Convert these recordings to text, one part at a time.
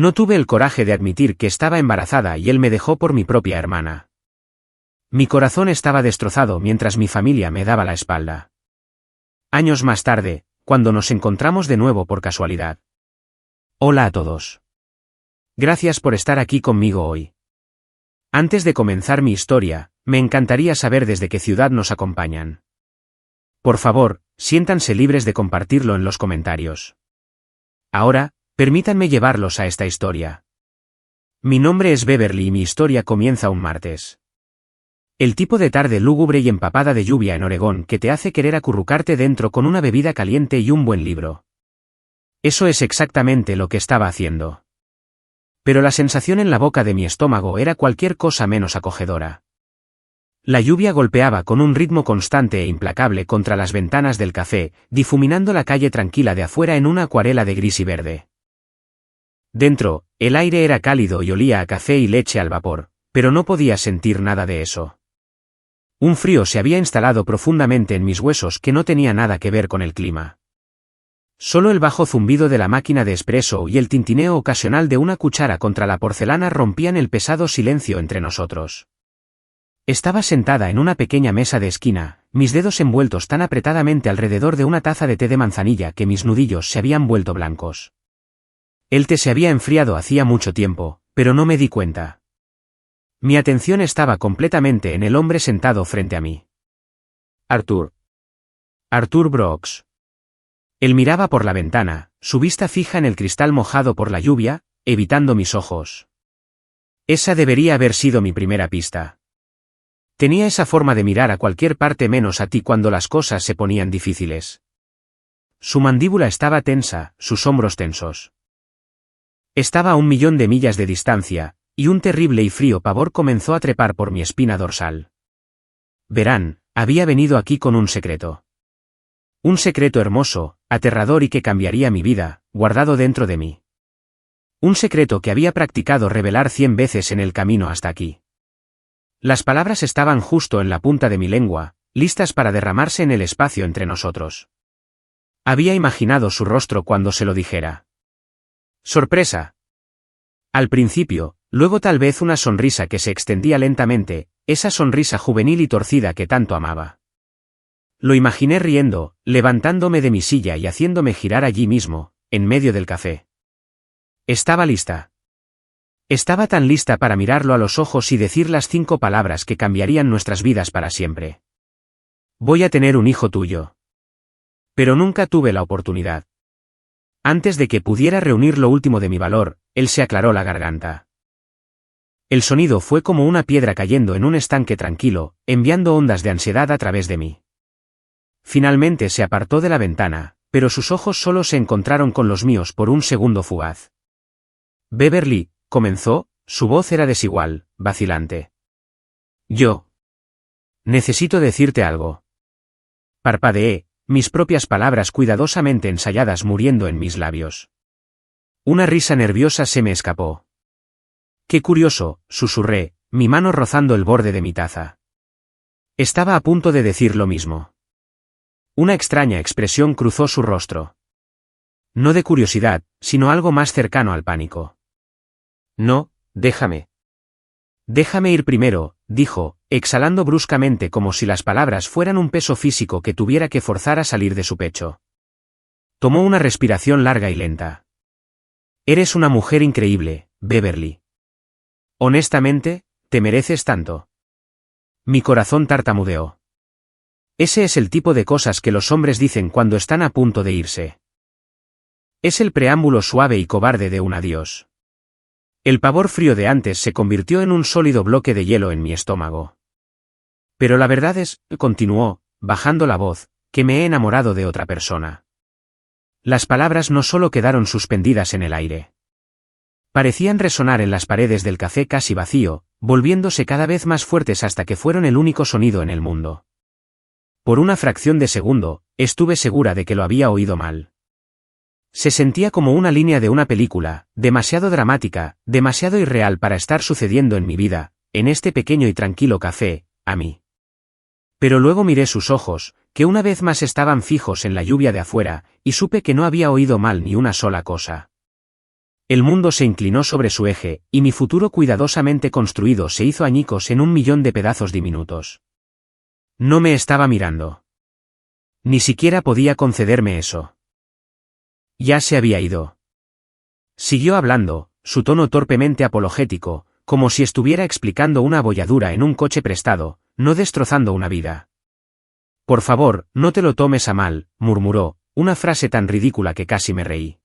No tuve el coraje de admitir que estaba embarazada y él me dejó por mi propia hermana. Mi corazón estaba destrozado mientras mi familia me daba la espalda. Años más tarde, cuando nos encontramos de nuevo por casualidad. Hola a todos. Gracias por estar aquí conmigo hoy. Antes de comenzar mi historia, me encantaría saber desde qué ciudad nos acompañan. Por favor, siéntanse libres de compartirlo en los comentarios. Ahora, permítanme llevarlos a esta historia. Mi nombre es Beverly y mi historia comienza un martes. El tipo de tarde lúgubre y empapada de lluvia en Oregón que te hace querer acurrucarte dentro con una bebida caliente y un buen libro. Eso es exactamente lo que estaba haciendo. Pero la sensación en la boca de mi estómago era cualquier cosa menos acogedora. La lluvia golpeaba con un ritmo constante e implacable contra las ventanas del café, difuminando la calle tranquila de afuera en una acuarela de gris y verde. Dentro, el aire era cálido y olía a café y leche al vapor, pero no podía sentir nada de eso. Un frío se había instalado profundamente en mis huesos que no tenía nada que ver con el clima. Solo el bajo zumbido de la máquina de espresso y el tintineo ocasional de una cuchara contra la porcelana rompían el pesado silencio entre nosotros. Estaba sentada en una pequeña mesa de esquina, mis dedos envueltos tan apretadamente alrededor de una taza de té de manzanilla que mis nudillos se habían vuelto blancos. El té se había enfriado hacía mucho tiempo, pero no me di cuenta. Mi atención estaba completamente en el hombre sentado frente a mí. Arthur Brooks. Él miraba por la ventana, su vista fija en el cristal mojado por la lluvia, evitando mis ojos. Esa debería haber sido mi primera pista. Tenía esa forma de mirar a cualquier parte menos a ti cuando las cosas se ponían difíciles. Su mandíbula estaba tensa, sus hombros tensos. Estaba a 1.000.000 de millas de distancia, y un terrible y frío pavor comenzó a trepar por mi espina dorsal. Verán, había venido aquí con un secreto. Un secreto hermoso, aterrador y que cambiaría mi vida, guardado dentro de mí. Un secreto que había practicado revelar 100 veces en el camino hasta aquí. Las palabras estaban justo en la punta de mi lengua, listas para derramarse en el espacio entre nosotros. Había imaginado su rostro cuando se lo dijera. Sorpresa. Al principio, luego tal vez una sonrisa que se extendía lentamente, esa sonrisa juvenil y torcida que tanto amaba. Lo imaginé riendo, levantándome de mi silla y haciéndome girar allí mismo, en medio del café. Estaba lista. Estaba tan lista para mirarlo a los ojos y decir las 5 palabras que cambiarían nuestras vidas para siempre. Voy a tener un hijo tuyo. Pero nunca tuve la oportunidad. Antes de que pudiera reunir lo último de mi valor, él se aclaró la garganta. El sonido fue como una piedra cayendo en un estanque tranquilo, enviando ondas de ansiedad a través de mí. Finalmente se apartó de la ventana, pero sus ojos solo se encontraron con los míos por un segundo fugaz. Beverly, comenzó, su voz era desigual, vacilante. Necesito decirte algo. Parpadeé, mis propias palabras cuidadosamente ensayadas muriendo en mis labios. Una risa nerviosa se me escapó. Qué curioso, susurré, mi mano rozando el borde de mi taza. Estaba a punto de decir lo mismo. Una extraña expresión cruzó su rostro. No de curiosidad, sino algo más cercano al pánico. No, déjame. Déjame ir primero, dijo, exhalando bruscamente como si las palabras fueran un peso físico que tuviera que forzar a salir de su pecho. Tomó una respiración larga y lenta. Eres una mujer increíble, Beverly. Honestamente, te mereces tanto. Mi corazón tartamudeó. Ese es el tipo de cosas que los hombres dicen cuando están a punto de irse. Es el preámbulo suave y cobarde de un adiós. El pavor frío de antes se convirtió en un sólido bloque de hielo en mi estómago. Pero la verdad es, continuó, bajando la voz, que me he enamorado de otra persona. Las palabras no solo quedaron suspendidas en el aire. Parecían resonar en las paredes del café casi vacío, volviéndose cada vez más fuertes hasta que fueron el único sonido en el mundo. Por una fracción de segundo, estuve segura de que lo había oído mal. Se sentía como una línea de una película, demasiado dramática, demasiado irreal para estar sucediendo en mi vida, en este pequeño y tranquilo café, a mí. Pero luego miré sus ojos, que una vez más estaban fijos en la lluvia de afuera, y supe que no había oído mal ni una sola cosa. El mundo se inclinó sobre su eje, y mi futuro cuidadosamente construido se hizo añicos en 1.000.000 de pedazos diminutos. No me estaba mirando. Ni siquiera podía concederme eso. Ya se había ido. Siguió hablando, su tono torpemente apologético, como si estuviera explicando una abolladura en un coche prestado, no destrozando una vida. Por favor, no te lo tomes a mal, murmuró, una frase tan ridícula que casi me reí.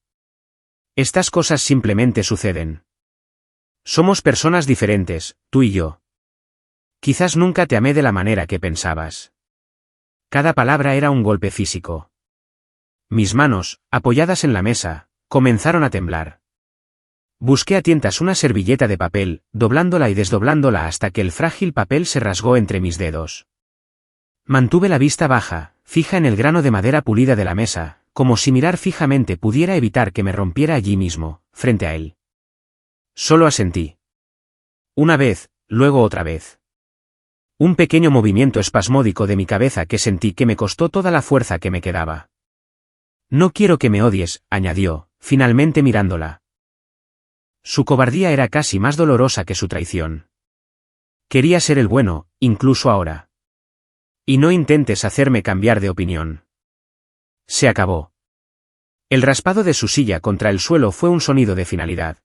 Estas cosas simplemente suceden. Somos personas diferentes, tú y yo. Quizás nunca te amé de la manera que pensabas. Cada palabra era un golpe físico. Mis manos, apoyadas en la mesa, comenzaron a temblar. Busqué a tientas una servilleta de papel, doblándola y desdoblándola hasta que el frágil papel se rasgó entre mis dedos. Mantuve la vista baja, fija en el grano de madera pulida de la mesa, como si mirar fijamente pudiera evitar que me rompiera allí mismo, frente a él. Solo asentí. Una vez, luego otra vez. Un pequeño movimiento espasmódico de mi cabeza que sentí que me costó toda la fuerza que me quedaba. No quiero que me odies, añadió, finalmente mirándola. Su cobardía era casi más dolorosa que su traición. Quería ser el bueno, incluso ahora. Y no intentes hacerme cambiar de opinión. Se acabó. El raspado de su silla contra el suelo fue un sonido de finalidad.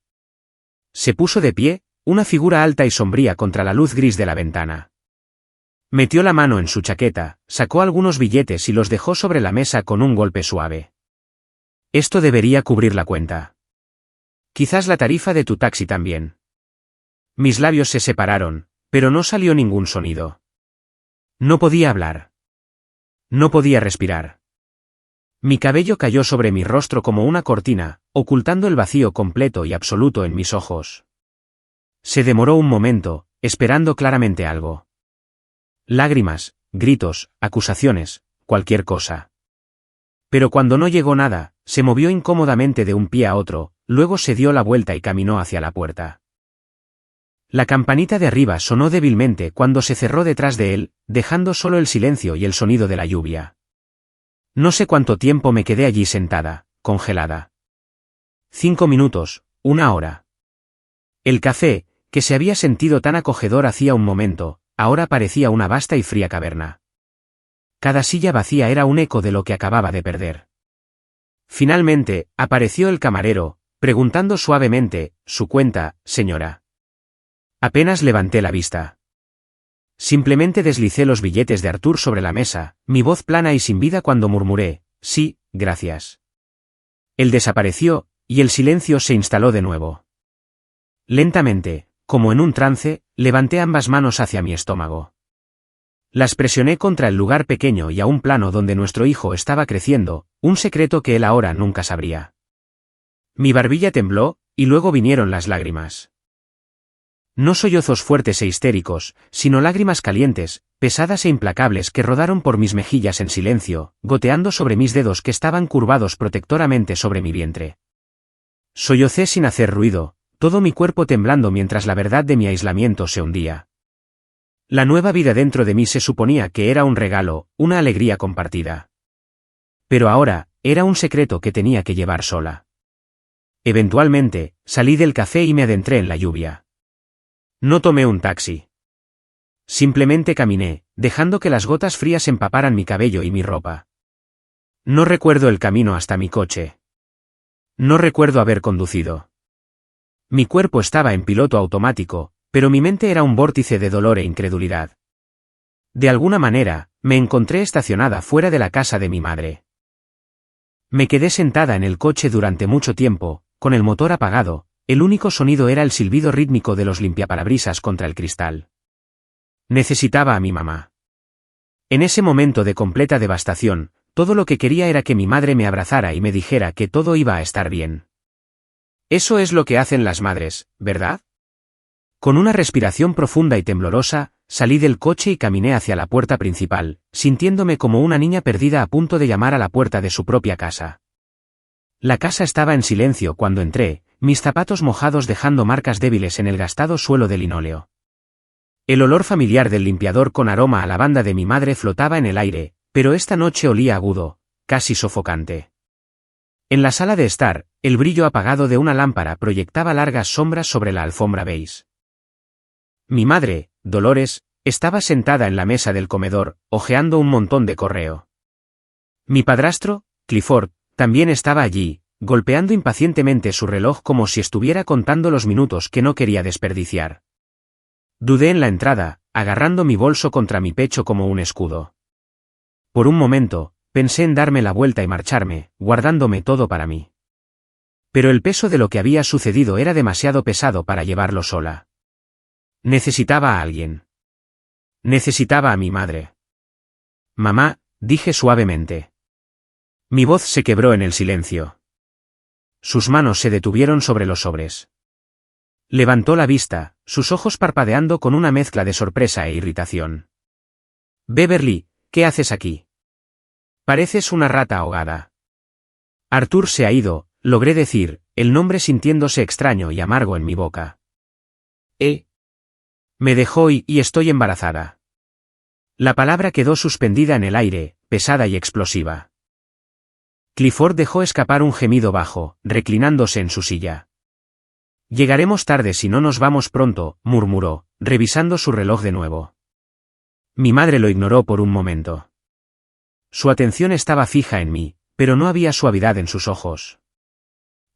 Se puso de pie, una figura alta y sombría contra la luz gris de la ventana. Metió la mano en su chaqueta, sacó algunos billetes y los dejó sobre la mesa con un golpe suave. Esto debería cubrir la cuenta. Quizás la tarifa de tu taxi también. Mis labios se separaron, pero no salió ningún sonido. No podía hablar. No podía respirar. Mi cabello cayó sobre mi rostro como una cortina, ocultando el vacío completo y absoluto en mis ojos. Se demoró un momento, esperando claramente algo. Lágrimas, gritos, acusaciones, cualquier cosa. Pero cuando no llegó nada, se movió incómodamente de un pie a otro, luego se dio la vuelta y caminó hacia la puerta. La campanita de arriba sonó débilmente cuando se cerró detrás de él, dejando solo el silencio y el sonido de la lluvia. No sé cuánto tiempo me quedé allí sentada, congelada. 5 minutos, 1 hora. El café, que se había sentido tan acogedor hacía un momento, ahora parecía una vasta y fría caverna. Cada silla vacía era un eco de lo que acababa de perder. Finalmente, apareció el camarero, preguntando suavemente, «¿Su cuenta, señora?» Apenas levanté la vista. Simplemente deslicé los billetes de Arthur sobre la mesa, mi voz plana y sin vida cuando murmuré, «Sí, gracias». Él desapareció, y el silencio se instaló de nuevo. Lentamente, como en un trance, levanté ambas manos hacia mi estómago. Las presioné contra el lugar pequeño y aún plano donde nuestro hijo estaba creciendo, un secreto que él ahora nunca sabría. Mi barbilla tembló, y luego vinieron las lágrimas. No sollozos fuertes e histéricos, sino lágrimas calientes, pesadas e implacables que rodaron por mis mejillas en silencio, goteando sobre mis dedos que estaban curvados protectoramente sobre mi vientre. Sollocé sin hacer ruido, todo mi cuerpo temblando mientras la verdad de mi aislamiento se hundía. La nueva vida dentro de mí se suponía que era un regalo, una alegría compartida. Pero ahora, era un secreto que tenía que llevar sola. Eventualmente, salí del café y me adentré en la lluvia. No tomé un taxi. Simplemente caminé, dejando que las gotas frías empaparan mi cabello y mi ropa. No recuerdo el camino hasta mi coche. No recuerdo haber conducido. Mi cuerpo estaba en piloto automático, pero mi mente era un vórtice de dolor e incredulidad. De alguna manera, me encontré estacionada fuera de la casa de mi madre. Me quedé sentada en el coche durante mucho tiempo, con el motor apagado, el único sonido era el silbido rítmico de los limpiaparabrisas contra el cristal. Necesitaba a mi mamá. En ese momento de completa devastación, todo lo que quería era que mi madre me abrazara y me dijera que todo iba a estar bien. Eso es lo que hacen las madres, ¿verdad? Con una respiración profunda y temblorosa, salí del coche y caminé hacia la puerta principal, sintiéndome como una niña perdida a punto de llamar a la puerta de su propia casa. La casa estaba en silencio cuando entré, mis zapatos mojados dejando marcas débiles en el gastado suelo de linóleo. El olor familiar del limpiador con aroma a lavanda de mi madre flotaba en el aire, pero esta noche olía agudo, casi sofocante. En la sala de estar, el brillo apagado de una lámpara proyectaba largas sombras sobre la alfombra beige. Mi madre, Dolores, estaba sentada en la mesa del comedor, hojeando un montón de correo. Mi padrastro, Clifford, también estaba allí, golpeando impacientemente su reloj como si estuviera contando los minutos que no quería desperdiciar. Dudé en la entrada, agarrando mi bolso contra mi pecho como un escudo. Por un momento, pensé en darme la vuelta y marcharme, guardándome todo para mí. Pero el peso de lo que había sucedido era demasiado pesado para llevarlo sola. Necesitaba a alguien. Necesitaba a mi madre. Mamá, dije suavemente. Mi voz se quebró en el silencio. Sus manos se detuvieron sobre los sobres. Levantó la vista, sus ojos parpadeando con una mezcla de sorpresa e irritación. Beverly, ¿qué haces aquí? Pareces una rata ahogada. Arthur se ha ido, logré decir, el nombre sintiéndose extraño y amargo en mi boca. Me dejó y estoy embarazada. La palabra quedó suspendida en el aire, pesada y explosiva. Clifford dejó escapar un gemido bajo, reclinándose en su silla. Llegaremos tarde si no nos vamos pronto, murmuró, revisando su reloj de nuevo. Mi madre lo ignoró por un momento. Su atención estaba fija en mí, pero no había suavidad en sus ojos.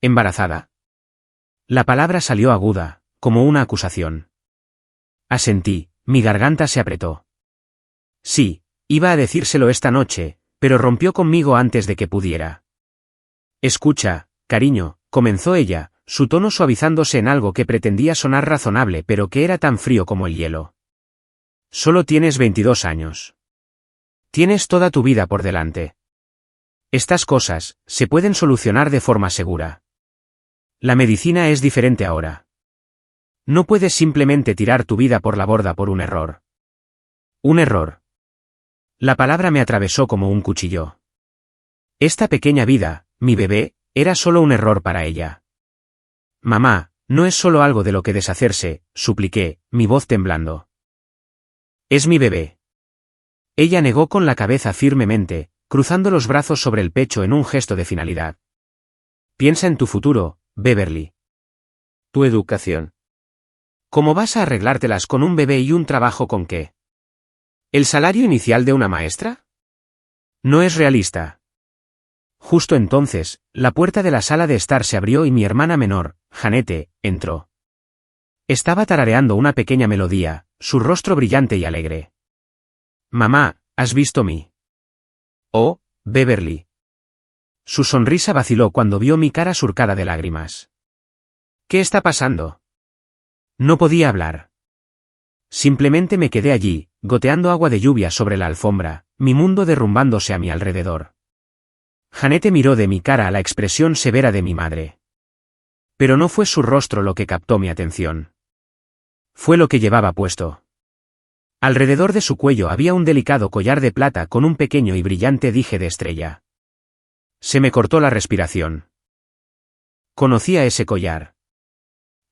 ¿Embarazada? La palabra salió aguda, como una acusación. Asentí, mi garganta se apretó. Sí, iba a decírselo esta noche, pero rompió conmigo antes de que pudiera. Escucha, cariño, comenzó ella, su tono suavizándose en algo que pretendía sonar razonable pero que era tan frío como el hielo. Solo tienes 22 años. Tienes toda tu vida por delante. Estas cosas se pueden solucionar de forma segura. La medicina es diferente ahora. No puedes simplemente tirar tu vida por la borda por un error. Un error. La palabra me atravesó como un cuchillo. Esta pequeña vida, mi bebé, era solo un error para ella. Mamá, no es solo algo de lo que deshacerse, supliqué, mi voz temblando. Es mi bebé. Ella negó con la cabeza firmemente, cruzando los brazos sobre el pecho en un gesto de finalidad. Piensa en tu futuro, Beverly. Tu educación. ¿Cómo vas a arreglártelas con un bebé y un trabajo con qué? ¿El salario inicial de una maestra? No es realista. Justo entonces, la puerta de la sala de estar se abrió y mi hermana menor, Janete, entró. Estaba tarareando una pequeña melodía, su rostro brillante y alegre. Mamá, ¿has visto mi? Oh, Beverly. Su sonrisa vaciló cuando vio mi cara surcada de lágrimas. ¿Qué está pasando? No podía hablar. Simplemente me quedé allí, goteando agua de lluvia sobre la alfombra, mi mundo derrumbándose a mi alrededor. Janete miró de mi cara a la expresión severa de mi madre. Pero no fue su rostro lo que captó mi atención. Fue lo que llevaba puesto. Alrededor de su cuello había un delicado collar de plata con un pequeño y brillante dije de estrella. Se me cortó la respiración. Conocía ese collar.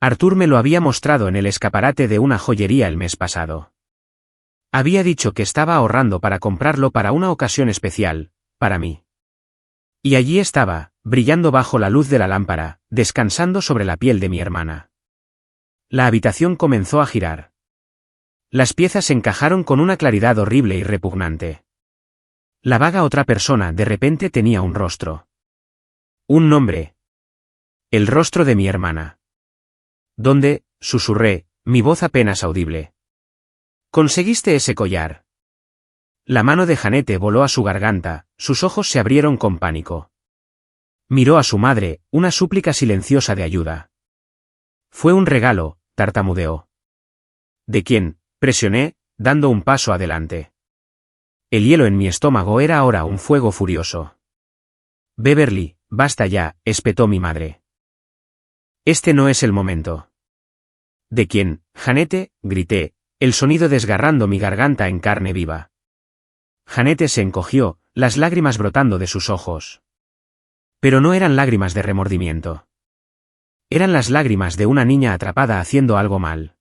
Arthur me lo había mostrado en el escaparate de una joyería el mes pasado. Había dicho que estaba ahorrando para comprarlo para una ocasión especial, para mí. Y allí estaba, brillando bajo la luz de la lámpara, descansando sobre la piel de mi hermana. La habitación comenzó a girar. Las piezas encajaron con una claridad horrible y repugnante. La vaga otra persona de repente tenía un rostro. Un nombre. El rostro de mi hermana. ¿Dónde? Susurré, mi voz apenas audible. ¿Conseguiste ese collar? La mano de Janete voló a su garganta, sus ojos se abrieron con pánico. Miró a su madre, una súplica silenciosa de ayuda. Fue un regalo, tartamudeó. ¿De quién? Presioné, dando un paso adelante. El hielo en mi estómago era ahora un fuego furioso. Beverly, basta ya, espetó mi madre. Este no es el momento. ¿De quién, Janete? Grité, el sonido desgarrando mi garganta en carne viva. Janete se encogió, las lágrimas brotando de sus ojos. Pero no eran lágrimas de remordimiento. Eran las lágrimas de una niña atrapada haciendo algo mal.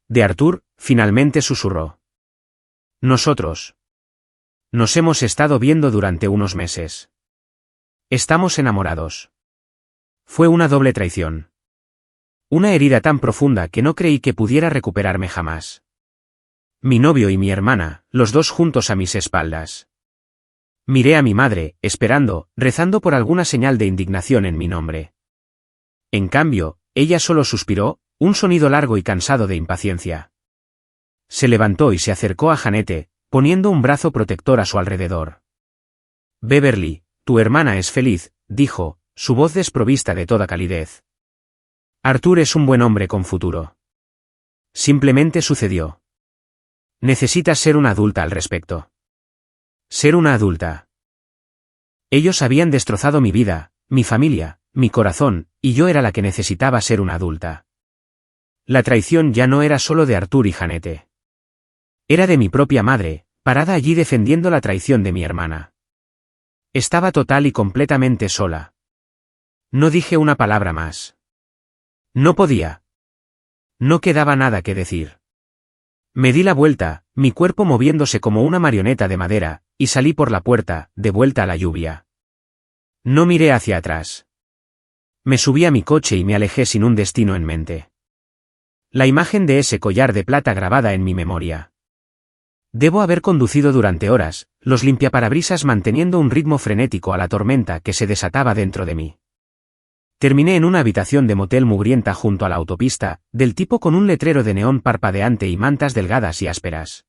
De Arthur, finalmente susurró. Nosotros. Nos hemos estado viendo durante unos meses. Estamos enamorados. Fue una doble traición. Una herida tan profunda que no creí que pudiera recuperarme jamás. Mi novio y mi hermana, los dos juntos a mis espaldas. Miré a mi madre, esperando, rezando por alguna señal de indignación en mi nombre. En cambio, ella solo suspiró, un sonido largo y cansado de impaciencia. Se levantó y se acercó a Jeanette, poniendo un brazo protector a su alrededor. Beverly, tu hermana es feliz, dijo, su voz desprovista de toda calidez. Arthur es un buen hombre con futuro. Simplemente sucedió. Necesitas ser una adulta al respecto. Ser una adulta. Ellos habían destrozado mi vida, mi familia, mi corazón, y yo era la que necesitaba ser una adulta. La traición ya no era solo de Arthur y Jeanette. Era de mi propia madre, parada allí defendiendo la traición de mi hermana. Estaba total y completamente sola. No dije una palabra más. No podía. No quedaba nada que decir. Me di la vuelta, mi cuerpo moviéndose como una marioneta de madera, y salí por la puerta, de vuelta a la lluvia. No miré hacia atrás. Me subí a mi coche y me alejé sin un destino en mente. La imagen de ese collar de plata grabada en mi memoria. Debo haber conducido durante horas, los limpiaparabrisas manteniendo un ritmo frenético a la tormenta que se desataba dentro de mí. Terminé en una habitación de motel mugrienta junto a la autopista, del tipo con un letrero de neón parpadeante y mantas delgadas y ásperas.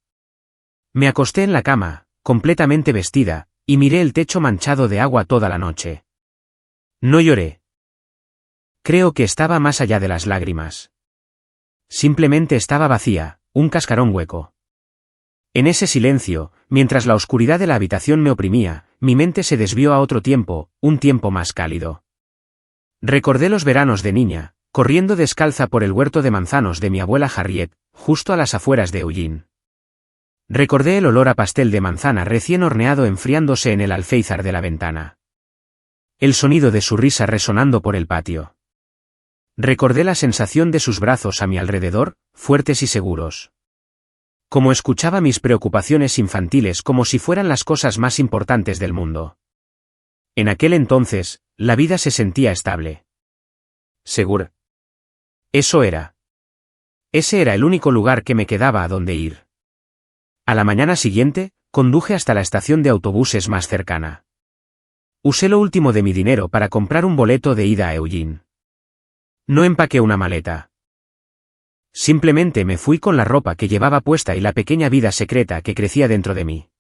Me acosté en la cama, completamente vestida, y miré el techo manchado de agua toda la noche. No lloré. Creo que estaba más allá de las lágrimas. Simplemente estaba vacía, un cascarón hueco. En ese silencio, mientras la oscuridad de la habitación me oprimía, mi mente se desvió a otro tiempo, un tiempo más cálido. Recordé los veranos de niña, corriendo descalza por el huerto de manzanos de mi abuela Harriet, justo a las afueras de Eugene. Recordé el olor a pastel de manzana recién horneado enfriándose en el alféizar de la ventana. El sonido de su risa resonando por el patio. Recordé la sensación de sus brazos a mi alrededor, fuertes y seguros. Como escuchaba mis preocupaciones infantiles como si fueran las cosas más importantes del mundo. En aquel entonces, la vida se sentía estable. Segura. Eso era. Ese era el único lugar que me quedaba a donde ir. A la mañana siguiente, conduje hasta la estación de autobuses más cercana. Usé lo último de mi dinero para comprar un boleto de ida a Eugene. No empaqué una maleta. Simplemente me fui con la ropa que llevaba puesta y la pequeña vida secreta que crecía dentro de mí.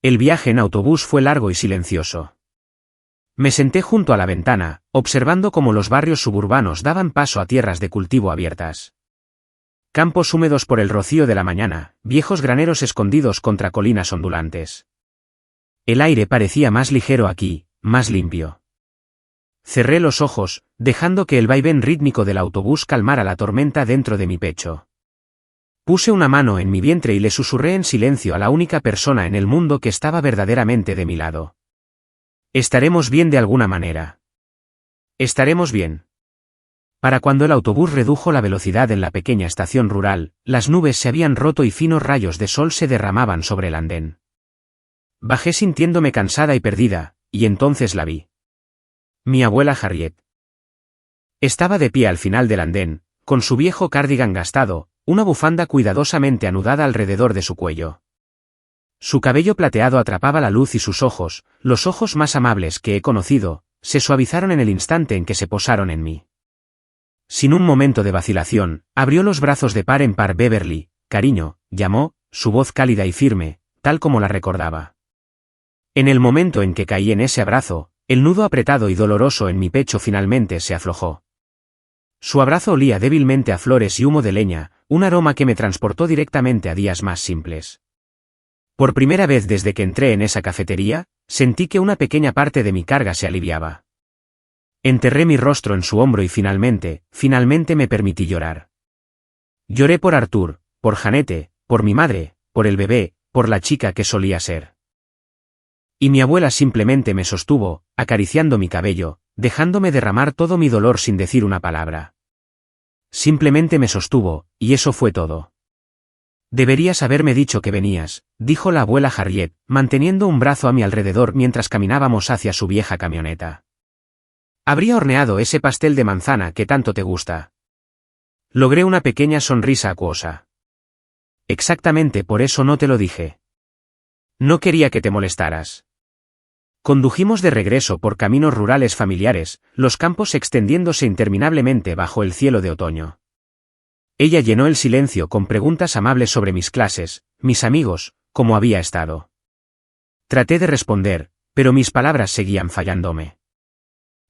El viaje en autobús fue largo y silencioso. Me senté junto a la ventana, observando cómo los barrios suburbanos daban paso a tierras de cultivo abiertas. Campos húmedos por el rocío de la mañana, viejos graneros escondidos contra colinas ondulantes. El aire parecía más ligero aquí, más limpio. Cerré los ojos, dejando que el vaivén rítmico del autobús calmara la tormenta dentro de mi pecho. Puse una mano en mi vientre y le susurré en silencio a la única persona en el mundo que estaba verdaderamente de mi lado. Estaremos bien de alguna manera. Estaremos bien. Para cuando el autobús redujo la velocidad en la pequeña estación rural, las nubes se habían roto y finos rayos de sol se derramaban sobre el andén. Bajé sintiéndome cansada y perdida, y entonces la vi. Mi abuela Harriet. Estaba de pie al final del andén, con su viejo cardigan gastado, una bufanda cuidadosamente anudada alrededor de su cuello. Su cabello plateado atrapaba la luz y sus ojos, los ojos más amables que he conocido, se suavizaron en el instante en que se posaron en mí. Sin un momento de vacilación, abrió los brazos de par en par. Beverly, cariño, llamó, su voz cálida y firme, tal como la recordaba. En el momento en que caí en ese abrazo, el nudo apretado y doloroso en mi pecho finalmente se aflojó. Su abrazo olía débilmente a flores y humo de leña, un aroma que me transportó directamente a días más simples. Por primera vez desde que entré en esa cafetería, sentí que una pequeña parte de mi carga se aliviaba. Enterré mi rostro en su hombro y finalmente me permití llorar. Lloré por Arthur, por Jeanette, por mi madre, por el bebé, por la chica que solía ser. Y mi abuela simplemente me sostuvo, acariciando mi cabello, dejándome derramar todo mi dolor sin decir una palabra. Simplemente me sostuvo, y eso fue todo. Deberías haberme dicho que venías, dijo la abuela Harriet, manteniendo un brazo a mi alrededor mientras caminábamos hacia su vieja camioneta. Habría horneado ese pastel de manzana que tanto te gusta. Logré una pequeña sonrisa acuosa. Exactamente por eso no te lo dije. No quería que te molestaras. Condujimos de regreso por caminos rurales familiares, los campos extendiéndose interminablemente bajo el cielo de otoño. Ella llenó el silencio con preguntas amables sobre mis clases, mis amigos, cómo había estado. Traté de responder, pero mis palabras seguían fallándome.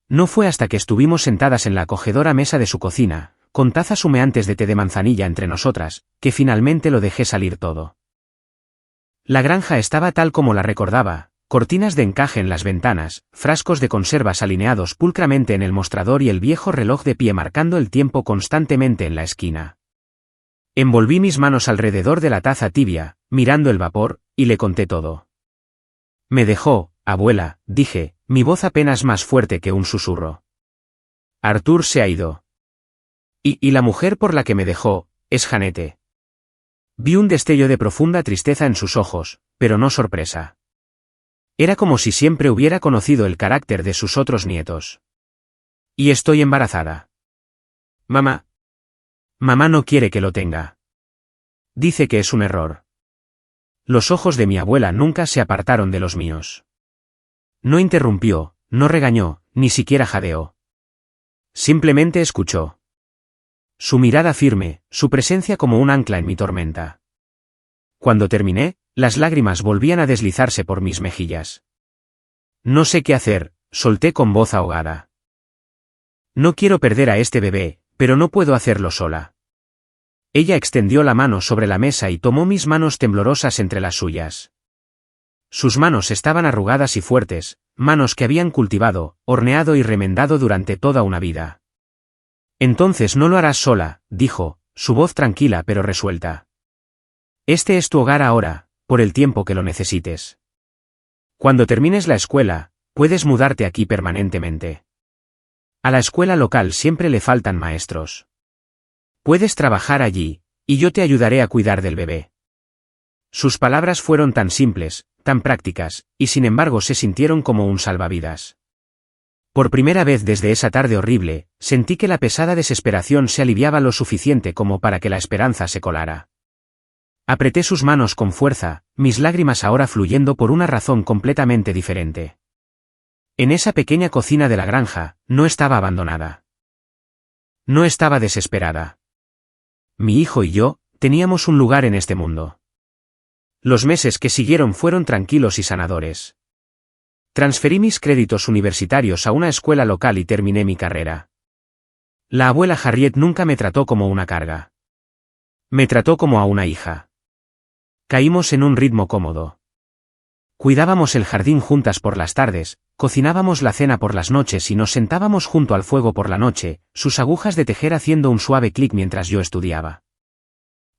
No fue hasta que estuvimos sentadas en la acogedora mesa de su cocina, con tazas humeantes de té de manzanilla entre nosotras, que finalmente lo dejé salir todo. La granja estaba tal como la recordaba, cortinas de encaje en las ventanas, frascos de conservas alineados pulcramente en el mostrador y el viejo reloj de pie marcando el tiempo constantemente en la esquina. Envolví mis manos alrededor de la taza tibia, mirando el vapor, y le conté todo. Me dejó, abuela, dije, mi voz apenas más fuerte que un susurro. Arthur se ha ido. Y la mujer por la que me dejó, es Janete. Vi un destello de profunda tristeza en sus ojos, pero no sorpresa. Era como si siempre hubiera conocido el carácter de sus otros nietos. Y estoy embarazada. Mamá. Mamá no quiere que lo tenga. Dice que es un error. Los ojos de mi abuela nunca se apartaron de los míos. No interrumpió, no regañó, ni siquiera jadeó. Simplemente escuchó. Su mirada firme, su presencia como un ancla en mi tormenta. Cuando terminé, las lágrimas volvían a deslizarse por mis mejillas. No sé qué hacer, solté con voz ahogada. No quiero perder a este bebé, pero no puedo hacerlo sola. Ella extendió la mano sobre la mesa y tomó mis manos temblorosas entre las suyas. Sus manos estaban arrugadas y fuertes, manos que habían cultivado, horneado y remendado durante toda una vida. Entonces no lo harás sola, dijo, su voz tranquila pero resuelta. Este es tu hogar ahora, por el tiempo que lo necesites. Cuando termines la escuela, puedes mudarte aquí permanentemente. A la escuela local siempre le faltan maestros. Puedes trabajar allí, y yo te ayudaré a cuidar del bebé. Sus palabras fueron tan simples, tan prácticas, y sin embargo se sintieron como un salvavidas. Por primera vez desde esa tarde horrible, sentí que la pesada desesperación se aliviaba lo suficiente como para que la esperanza se colara. Apreté sus manos con fuerza, mis lágrimas ahora fluyendo por una razón completamente diferente. En esa pequeña cocina de la granja, no estaba abandonada. No estaba desesperada. Mi hijo y yo, teníamos un lugar en este mundo. Los meses que siguieron fueron tranquilos y sanadores. Transferí mis créditos universitarios a una escuela local y terminé mi carrera. La abuela Harriet nunca me trató como una carga. Me trató como a una hija. Caímos en un ritmo cómodo. Cuidábamos el jardín juntas por las tardes, cocinábamos la cena por las noches y nos sentábamos junto al fuego por la noche, sus agujas de tejer haciendo un suave clic mientras yo estudiaba.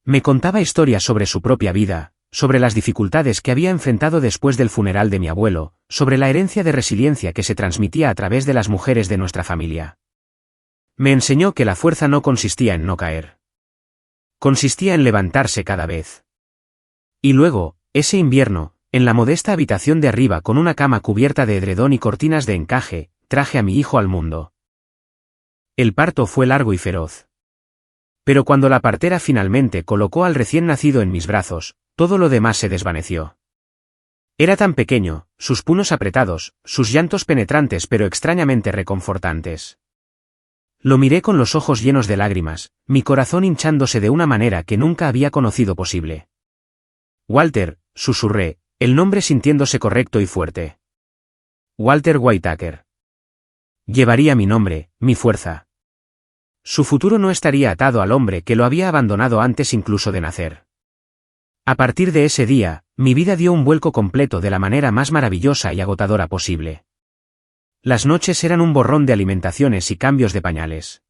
Me contaba historias sobre su propia vida, sobre las dificultades que había enfrentado después del funeral de mi abuelo, sobre la herencia de resiliencia que se transmitía a través de las mujeres de nuestra familia. Me enseñó que la fuerza no consistía en no caer. Consistía en levantarse cada vez. Y luego, ese invierno, en la modesta habitación de arriba con una cama cubierta de edredón y cortinas de encaje, traje a mi hijo al mundo. El parto fue largo y feroz. Pero cuando la partera finalmente colocó al recién nacido en mis brazos, todo lo demás se desvaneció. Era tan pequeño, sus puños apretados, sus llantos penetrantes pero extrañamente reconfortantes. Lo miré con los ojos llenos de lágrimas, mi corazón hinchándose de una manera que nunca había conocido posible. Walter, susurré, el nombre sintiéndose correcto y fuerte. Walter Whitaker. Llevaría mi nombre, mi fuerza. Su futuro no estaría atado al hombre que lo había abandonado antes incluso de nacer. A partir de ese día, mi vida dio un vuelco completo de la manera más maravillosa y agotadora posible. Las noches eran un borrón de alimentaciones y cambios de pañales.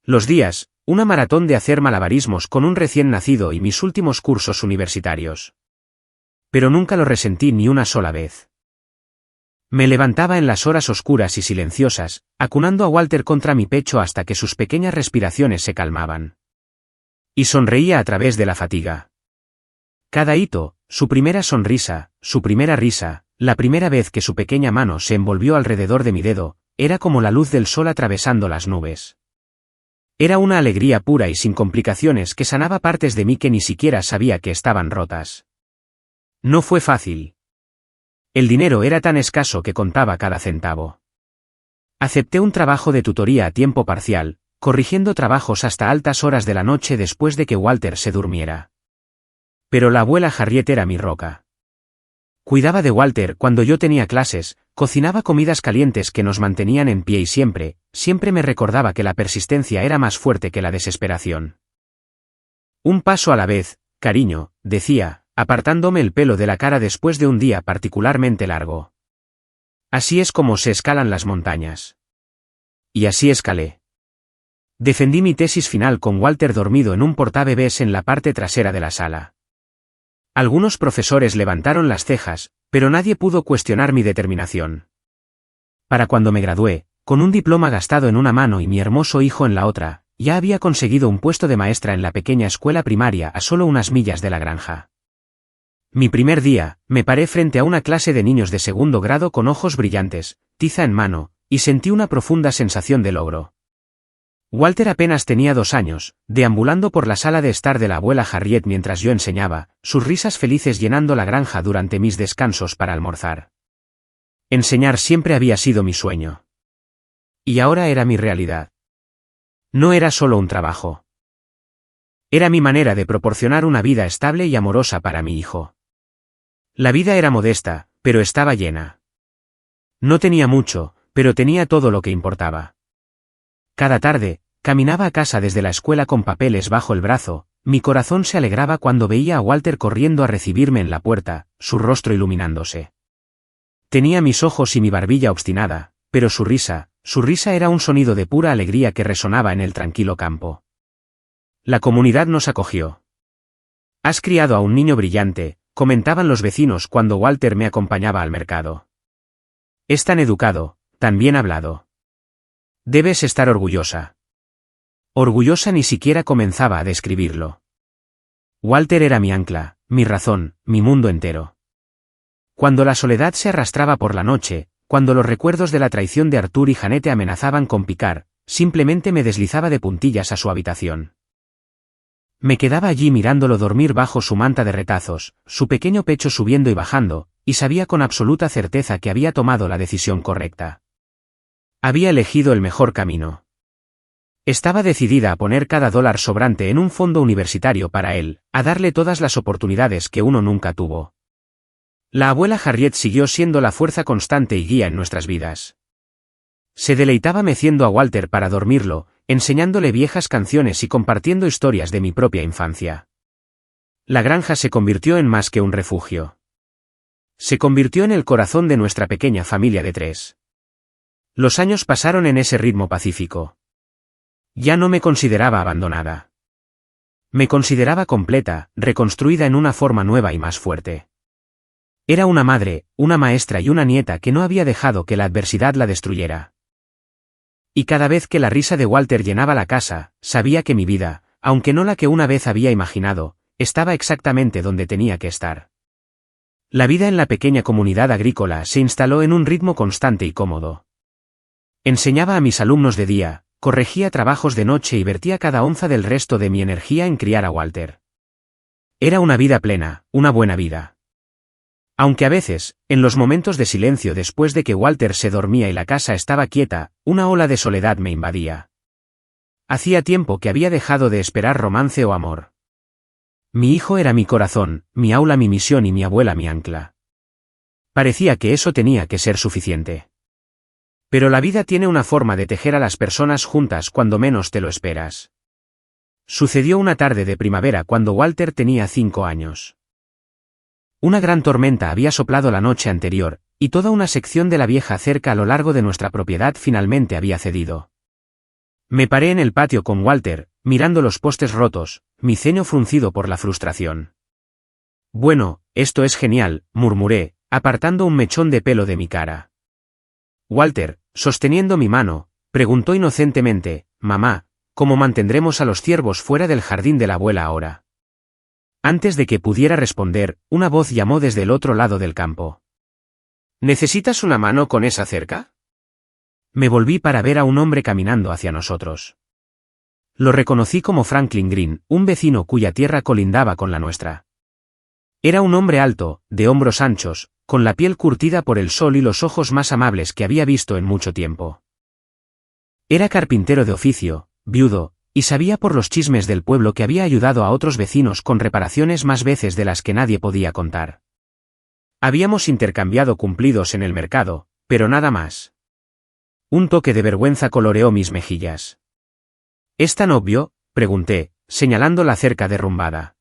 Los días, una maratón de hacer malabarismos con un recién nacido y mis últimos cursos universitarios. Pero nunca lo resentí ni una sola vez. Me levantaba en las horas oscuras y silenciosas, acunando a Walter contra mi pecho hasta que sus pequeñas respiraciones se calmaban. Y sonreía a través de la fatiga. Cada hito, su primera sonrisa, su primera risa, la primera vez que su pequeña mano se envolvió alrededor de mi dedo, era como la luz del sol atravesando las nubes. Era una alegría pura y sin complicaciones que sanaba partes de mí que ni siquiera sabía que estaban rotas. No fue fácil. El dinero era tan escaso que contaba cada centavo. Acepté un trabajo de tutoría a tiempo parcial, corrigiendo trabajos hasta altas horas de la noche después de que Walter se durmiera. Pero la abuela Harriet era mi roca. Cuidaba de Walter cuando yo tenía clases, cocinaba comidas calientes que nos mantenían en pie y siempre me recordaba que la persistencia era más fuerte que la desesperación. Un paso a la vez, cariño, decía, apartándome el pelo de la cara después de un día particularmente largo. Así es como se escalan las montañas. Y así escalé. Defendí mi tesis final con Walter dormido en un portabebés en la parte trasera de la sala. Algunos profesores levantaron las cejas, pero nadie pudo cuestionar mi determinación. Para cuando me gradué, con un diploma gastado en una mano y mi hermoso hijo en la otra, ya había conseguido un puesto de maestra en la pequeña escuela primaria a solo unas millas de la granja. Mi primer día, me paré frente a una clase de niños de segundo grado con ojos brillantes, tiza en mano, y sentí una profunda sensación de logro. Walter apenas tenía 2 años, deambulando por la sala de estar de la abuela Harriet mientras yo enseñaba, sus risas felices llenando la granja durante mis descansos para almorzar. Enseñar siempre había sido mi sueño. Y ahora era mi realidad. No era solo un trabajo. Era mi manera de proporcionar una vida estable y amorosa para mi hijo. La vida era modesta, pero estaba llena. No tenía mucho, pero tenía todo lo que importaba. Cada tarde, caminaba a casa desde la escuela con papeles bajo el brazo, mi corazón se alegraba cuando veía a Walter corriendo a recibirme en la puerta, su rostro iluminándose. Tenía mis ojos y mi barbilla obstinada, pero su risa era un sonido de pura alegría que resonaba en el tranquilo campo. La comunidad nos acogió. «Has criado a un niño brillante», comentaban los vecinos cuando Walter me acompañaba al mercado. «Es tan educado, tan bien hablado. Debes estar orgullosa». Orgullosa ni siquiera comenzaba a describirlo. Walter era mi ancla, mi razón, mi mundo entero. Cuando la soledad se arrastraba por la noche, cuando los recuerdos de la traición de Arthur y Janete amenazaban con picar, simplemente me deslizaba de puntillas a su habitación. Me quedaba allí mirándolo dormir bajo su manta de retazos, su pequeño pecho subiendo y bajando, y sabía con absoluta certeza que había tomado la decisión correcta. Había elegido el mejor camino. Estaba decidida a poner cada dólar sobrante en un fondo universitario para él, a darle todas las oportunidades que uno nunca tuvo. La abuela Harriet siguió siendo la fuerza constante y guía en nuestras vidas. Se deleitaba meciendo a Walter para dormirlo, enseñándole viejas canciones y compartiendo historias de mi propia infancia. La granja se convirtió en más que un refugio. Se convirtió en el corazón de nuestra pequeña familia de 3. Los años pasaron en ese ritmo pacífico. Ya no me consideraba abandonada. Me consideraba completa, reconstruida en una forma nueva y más fuerte. Era una madre, una maestra y una nieta que no había dejado que la adversidad la destruyera. Y cada vez que la risa de Walter llenaba la casa, sabía que mi vida, aunque no la que una vez había imaginado, estaba exactamente donde tenía que estar. La vida en la pequeña comunidad agrícola se instaló en un ritmo constante y cómodo. Enseñaba a mis alumnos de día, corregía trabajos de noche y vertía cada onza del resto de mi energía en criar a Walter. Era una vida plena, una buena vida. Aunque a veces, en los momentos de silencio después de que Walter se dormía y la casa estaba quieta, una ola de soledad me invadía. Hacía tiempo que había dejado de esperar romance o amor. Mi hijo era mi corazón, mi aula mi misión y mi abuela mi ancla. Parecía que eso tenía que ser suficiente. Pero la vida tiene una forma de tejer a las personas juntas cuando menos te lo esperas. Sucedió una tarde de primavera cuando Walter tenía 5 años. Una gran tormenta había soplado la noche anterior, y toda una sección de la vieja cerca a lo largo de nuestra propiedad finalmente había cedido. Me paré en el patio con Walter, mirando los postes rotos, mi ceño fruncido por la frustración. «Bueno, esto es genial», murmuré, apartando un mechón de pelo de mi cara. Walter, sosteniendo mi mano, preguntó inocentemente: «Mamá, ¿cómo mantendremos a los ciervos fuera del jardín de la abuela ahora?» Antes de que pudiera responder, una voz llamó desde el otro lado del campo. ¿Necesitas una mano con esa cerca? Me volví para ver a un hombre caminando hacia nosotros. Lo reconocí como Franklin Green, un vecino cuya tierra colindaba con la nuestra. Era un hombre alto, de hombros anchos, con la piel curtida por el sol y los ojos más amables que había visto en mucho tiempo. Era carpintero de oficio, viudo, y sabía por los chismes del pueblo que había ayudado a otros vecinos con reparaciones más veces de las que nadie podía contar. Habíamos intercambiado cumplidos en el mercado, pero nada más. Un toque de vergüenza coloreó mis mejillas. ¿Es tan obvio?, pregunté, señalando la cerca derrumbada.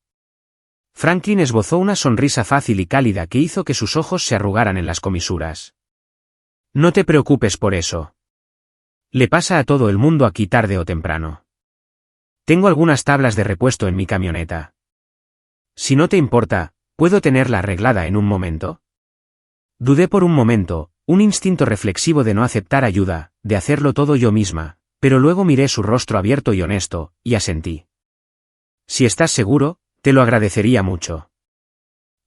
Franklin esbozó una sonrisa fácil y cálida que hizo que sus ojos se arrugaran en las comisuras. No te preocupes por eso. Le pasa a todo el mundo aquí tarde o temprano. Tengo algunas tablas de repuesto en mi camioneta. Si no te importa, ¿puedo tenerla arreglada en un momento? Dudé por un momento, un instinto reflexivo de no aceptar ayuda, de hacerlo todo yo misma, pero luego miré su rostro abierto y honesto, y asentí. Si estás seguro, te lo agradecería mucho.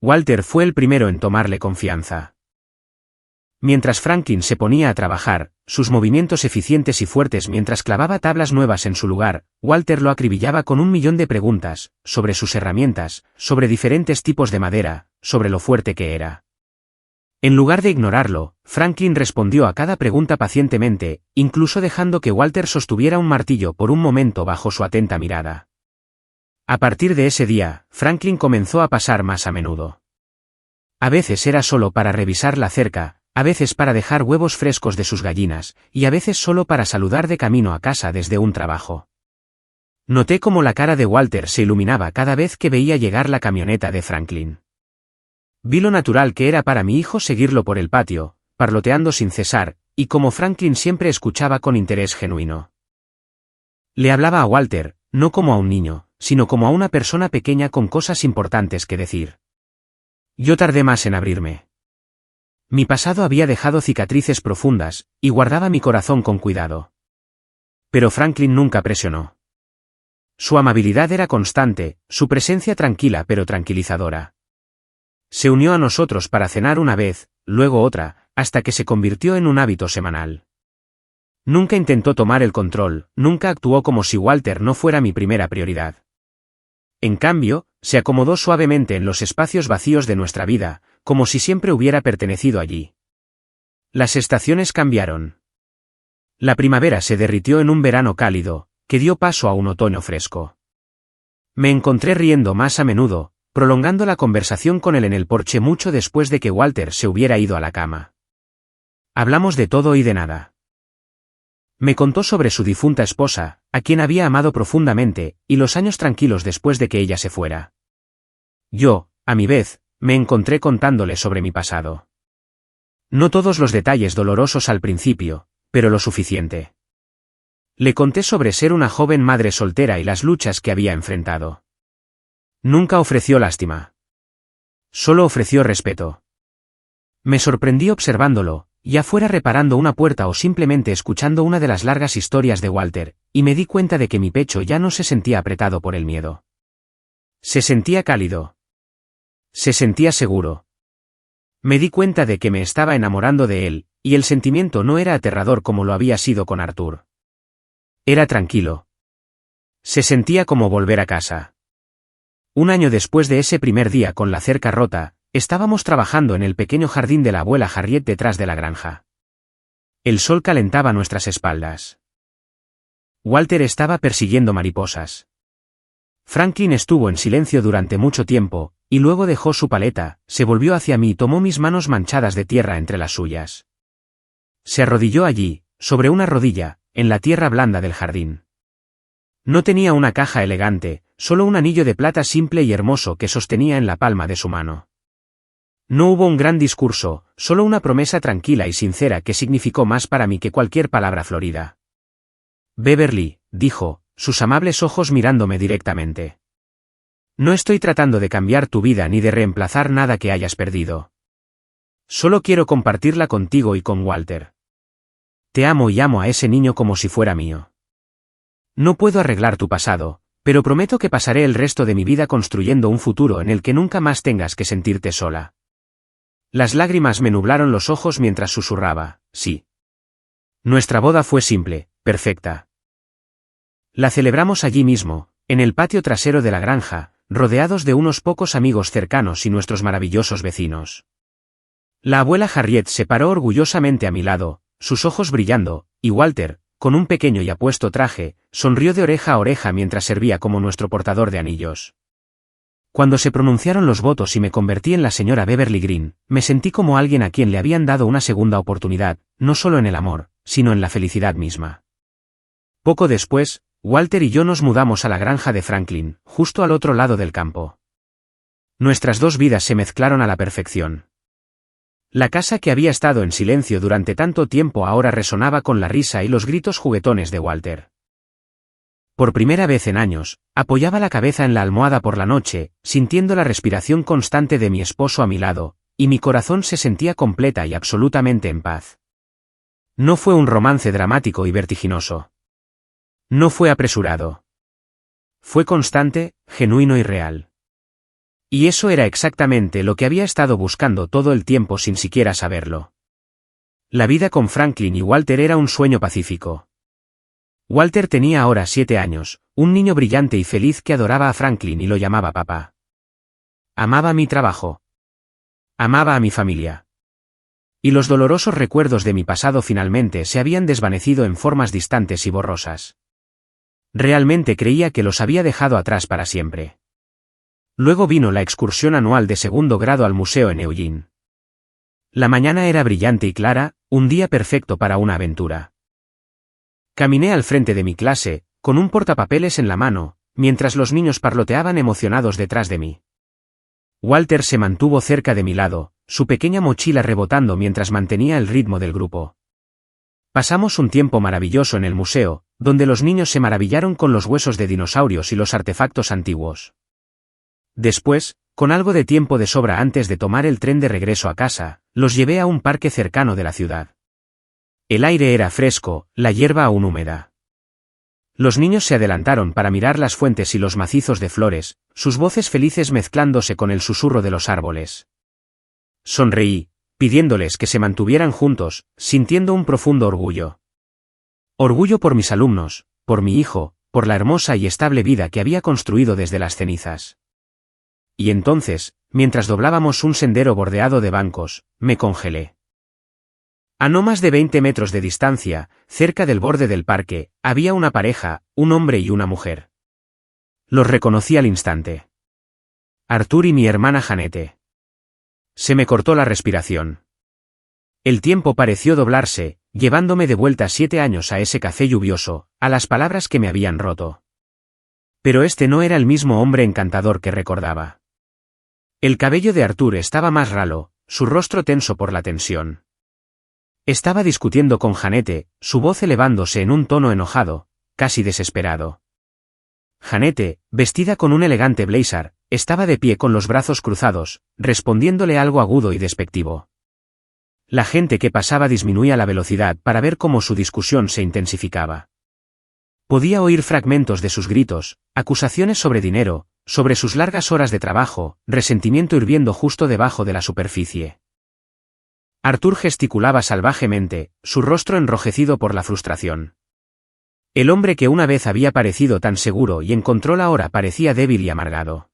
Walter fue el primero en tomarle confianza. Mientras Franklin se ponía a trabajar, sus movimientos eficientes y fuertes mientras clavaba tablas nuevas en su lugar, Walter lo acribillaba con 1.000.000 de preguntas, sobre sus herramientas, sobre diferentes tipos de madera, sobre lo fuerte que era. En lugar de ignorarlo, Franklin respondió a cada pregunta pacientemente, incluso dejando que Walter sostuviera un martillo por un momento bajo su atenta mirada. A partir de ese día, Franklin comenzó a pasar más a menudo. A veces era solo para revisar la cerca, a veces para dejar huevos frescos de sus gallinas, y a veces solo para saludar de camino a casa desde un trabajo. Noté cómo la cara de Walter se iluminaba cada vez que veía llegar la camioneta de Franklin. Vi lo natural que era para mi hijo seguirlo por el patio, parloteando sin cesar, y como Franklin siempre escuchaba con interés genuino. Le hablaba a Walter, no como a un niño, sino como a una persona pequeña con cosas importantes que decir. Yo tardé más en abrirme. Mi pasado había dejado cicatrices profundas, y guardaba mi corazón con cuidado. Pero Franklin nunca presionó. Su amabilidad era constante, su presencia tranquila pero tranquilizadora. Se unió a nosotros para cenar una vez, luego otra, hasta que se convirtió en un hábito semanal. Nunca intentó tomar el control, nunca actuó como si Walter no fuera mi primera prioridad. En cambio, se acomodó suavemente en los espacios vacíos de nuestra vida, como si siempre hubiera pertenecido allí. Las estaciones cambiaron. La primavera se derritió en un verano cálido, que dio paso a un otoño fresco. Me encontré riendo más a menudo, prolongando la conversación con él en el porche mucho después de que Walter se hubiera ido a la cama. Hablamos de todo y de nada. Me contó sobre su difunta esposa, a quien había amado profundamente, y los años tranquilos después de que ella se fuera. Yo, a mi vez, me encontré contándole sobre mi pasado. No todos los detalles dolorosos al principio, pero lo suficiente. Le conté sobre ser una joven madre soltera y las luchas que había enfrentado. Nunca ofreció lástima. Solo ofreció respeto. Me sorprendí observándolo, ya fuera reparando una puerta o simplemente escuchando una de las largas historias de Walter, y me di cuenta de que mi pecho ya no se sentía apretado por el miedo. Se sentía cálido. Se sentía seguro. Me di cuenta de que me estaba enamorando de él, y el sentimiento no era aterrador como lo había sido con Arthur. Era tranquilo. Se sentía como volver a casa. Un año después de ese primer día con la cerca rota, estábamos trabajando en el pequeño jardín de la abuela Harriet detrás de la granja. El sol calentaba nuestras espaldas. Walter estaba persiguiendo mariposas. Franklin estuvo en silencio durante mucho tiempo, y luego dejó su paleta, se volvió hacia mí y tomó mis manos manchadas de tierra entre las suyas. Se arrodilló allí, sobre una rodilla, en la tierra blanda del jardín. No tenía una caja elegante, solo un anillo de plata simple y hermoso que sostenía en la palma de su mano. No hubo un gran discurso, solo una promesa tranquila y sincera que significó más para mí que cualquier palabra florida. Beverly, dijo, sus amables ojos mirándome directamente. No estoy tratando de cambiar tu vida ni de reemplazar nada que hayas perdido. Solo quiero compartirla contigo y con Walter. Te amo y amo a ese niño como si fuera mío. No puedo arreglar tu pasado, Pero prometo que pasaré el resto de mi vida construyendo un futuro en el que nunca más tengas que sentirte sola. Las lágrimas me nublaron los ojos mientras susurraba, sí. Nuestra boda fue simple, perfecta. La celebramos allí mismo, en el patio trasero de la granja, rodeados de unos pocos amigos cercanos y nuestros maravillosos vecinos. La abuela Harriet se paró orgullosamente a mi lado, sus ojos brillando, y Walter, con un pequeño y apuesto traje, sonrió de oreja a oreja mientras servía como nuestro portador de anillos. Cuando se pronunciaron los votos y me convertí en la señora Beverly Green, me sentí como alguien a quien le habían dado una segunda oportunidad, no solo en el amor, sino en la felicidad misma. Poco después, Walter y yo nos mudamos a la granja de Franklin, justo al otro lado del campo. Nuestras dos vidas se mezclaron a la perfección. La casa que había estado en silencio durante tanto tiempo ahora resonaba con la risa y los gritos juguetones de Walter. Por primera vez en años, apoyaba la cabeza en la almohada por la noche, sintiendo la respiración constante de mi esposo a mi lado, y mi corazón se sentía completa y absolutamente en paz. No fue un romance dramático y vertiginoso. No fue apresurado. Fue constante, genuino y real. Y eso era exactamente lo que había estado buscando todo el tiempo sin siquiera saberlo. La vida con Franklin y Walter era un sueño pacífico. Walter tenía ahora 7 años, un niño brillante y feliz que adoraba a Franklin y lo llamaba papá. Amaba mi trabajo. Amaba a mi familia. Y los dolorosos recuerdos de mi pasado finalmente se habían desvanecido en formas distantes y borrosas. Realmente creía que los había dejado atrás para siempre. Luego vino la excursión anual de segundo grado al museo en Eugene. La mañana era brillante y clara, un día perfecto para una aventura. Caminé al frente de mi clase, con un portapapeles en la mano, mientras los niños parloteaban emocionados detrás de mí. Walter se mantuvo cerca de mi lado, su pequeña mochila rebotando mientras mantenía el ritmo del grupo. Pasamos un tiempo maravilloso en el museo, donde los niños se maravillaron con los huesos de dinosaurios y los artefactos antiguos. Después, con algo de tiempo de sobra antes de tomar el tren de regreso a casa, los llevé a un parque cercano de la ciudad. El aire era fresco, la hierba aún húmeda. Los niños se adelantaron para mirar las fuentes y los macizos de flores, sus voces felices mezclándose con el susurro de los árboles. Sonreí, pidiéndoles que se mantuvieran juntos, sintiendo un profundo orgullo. Orgullo por mis alumnos, por mi hijo, por la hermosa y estable vida que había construido desde las cenizas. Y entonces, mientras doblábamos un sendero bordeado de bancos, me congelé. A no más de 20 metros de distancia, cerca del borde del parque, había una pareja, un hombre y una mujer. Los reconocí al instante. Arthur y mi hermana Janete. Se me cortó la respiración. El tiempo pareció doblarse, llevándome de vuelta 7 años a ese café lluvioso, a las palabras que me habían roto. Pero este no era el mismo hombre encantador que recordaba. El cabello de Arthur estaba más ralo, su rostro tenso por la tensión. Estaba discutiendo con Janete, su voz elevándose en un tono enojado, casi desesperado. Janete, vestida con un elegante blazer, estaba de pie con los brazos cruzados, respondiéndole algo agudo y despectivo. La gente que pasaba disminuía la velocidad para ver cómo su discusión se intensificaba. Podía oír fragmentos de sus gritos, acusaciones sobre dinero, sobre sus largas horas de trabajo, resentimiento hirviendo justo debajo de la superficie. Arthur gesticulaba salvajemente, su rostro enrojecido por la frustración. El hombre que una vez había parecido tan seguro y en control ahora parecía débil y amargado.